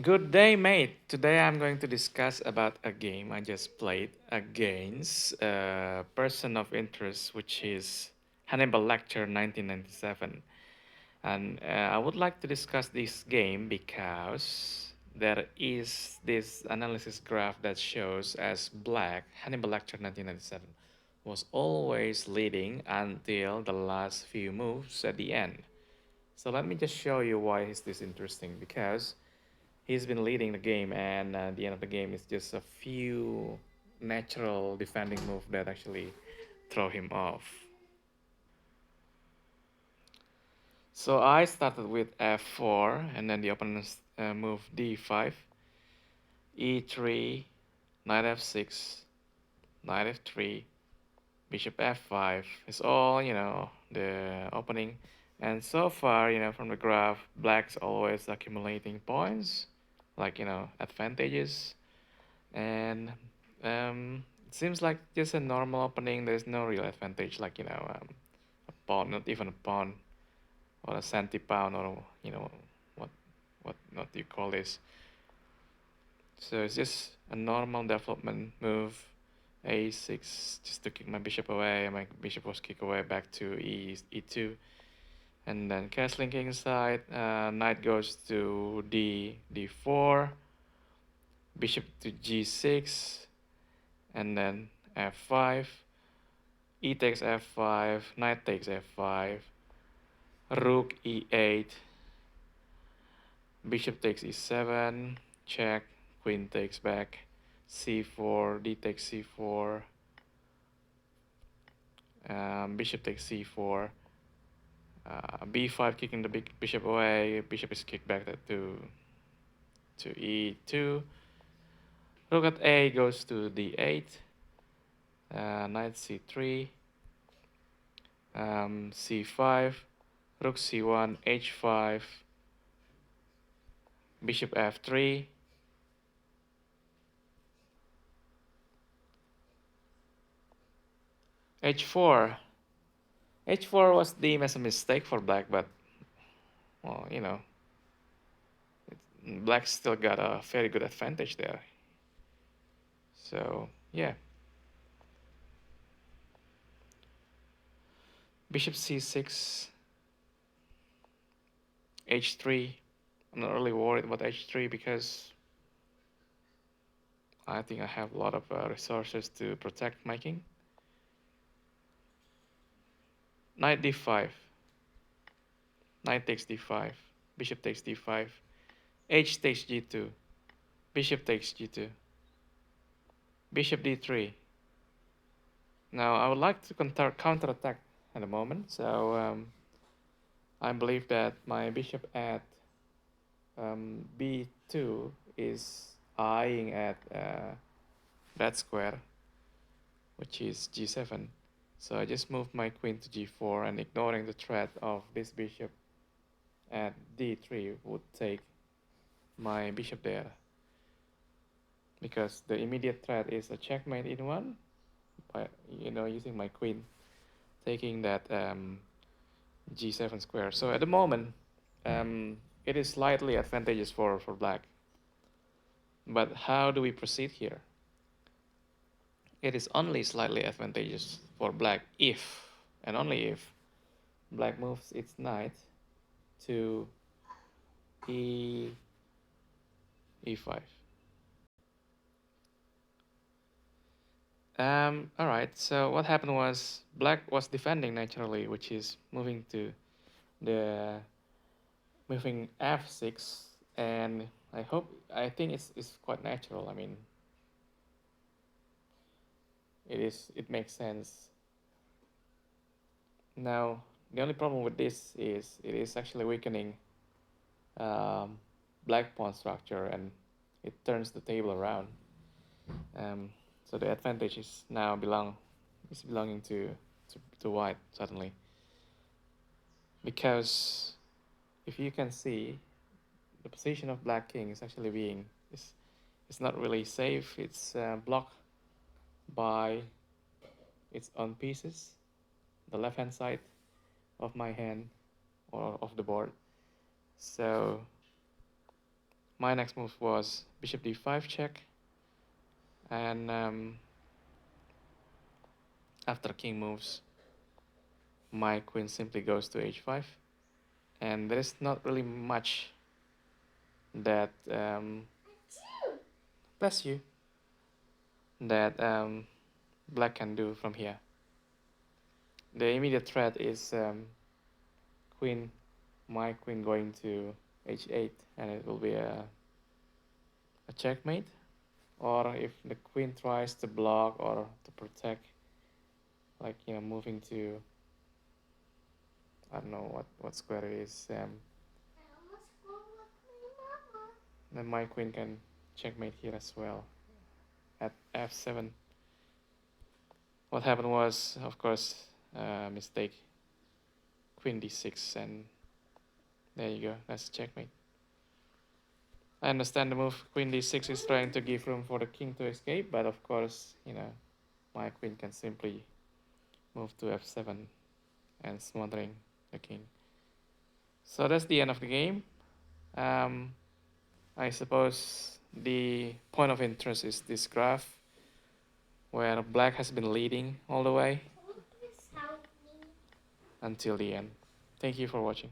Good day, mate. Today I'm going to discuss about a game I just played against a person of interest, which is Hannibal Lecter 1997. And I would like to discuss this game because there is this analysis graph that shows as black Hannibal Lecter 1997 was always leading until the last few moves at the end. So let me just show you why is this interesting because he's been leading the game, and at the end of the game is just a few natural defending move that actually throw him off. So I started with f4, and then the opponent moved d5, e3, knight f6, knight f3, bishop f5. It's all, the opening. And so far, from the graph, black's always accumulating points, like, advantages. And it seems like just a normal opening. There's no real advantage, like a pawn, not even a pawn, or a centi pawn, or what what do you call this? So it's just a normal development move. A6 just to kick my bishop away. My bishop was kicked away back to e2, and then castling king side. Knight goes to d4, bishop to g6, and then f5, e takes f5, knight takes f5, rook e8, bishop takes e7, check, queen takes back, c4, d takes c4, bishop takes c4, b5 kicking the big bishop away, bishop is kicked back to e2, rook at a goes to d8, knight c3, c5, rook c1, h5, bishop f3, h4. h4 was deemed as a mistake for black, but, well, black still got a very good advantage there. So, yeah. Bishop c6, h3. I'm not really worried about h3 because I think I have a lot of resources to protect my king. Knight d5. Knight takes d5. Bishop takes d5. H takes g2. Bishop takes g2. Bishop d3. Now I would like to counterattack at the moment, so I believe that my bishop at b2 is eyeing at that square, which is g7. So I just moved my queen to g4, and ignoring the threat of this bishop at d3 would take my bishop there, because the immediate threat is a checkmate in one by using my queen, taking that g7 square. So at the moment, it is slightly advantageous for black. But how do we proceed here? It is only slightly advantageous for black if, and only if, black moves its knight to e e5. All right. So what happened was black was defending naturally, which is the moving f6, and I think it's quite natural. I mean, it makes sense. Now the only problem with this is it is actually weakening um, black pawn structure, and it turns the table around. Um, so the advantage is now belonging to white suddenly, because if you can see, the position of black king is actually it's not really safe. It's blocked by its own pieces, the left hand side of my hand or of the board. So My next move was bishop d5 check, and after king moves, my queen simply goes to h5, and there is not really much that bless you, that black can do from here. The immediate threat is queen, my queen going to h8, and it will be a checkmate. Or if the queen tries to block or to protect, like moving to, I don't know what square it is, then my queen can checkmate here as well at f7. What happened was, of course, a mistake. Queen d6, and there you go. That's checkmate. I understand the move queen d6 is trying to give room for the king to escape, but of course, my queen can simply move to f7 and smothering the king. So that's the end of the game. I suppose the point of interest is this graph where black has been leading all the way until the end. Thank you for watching.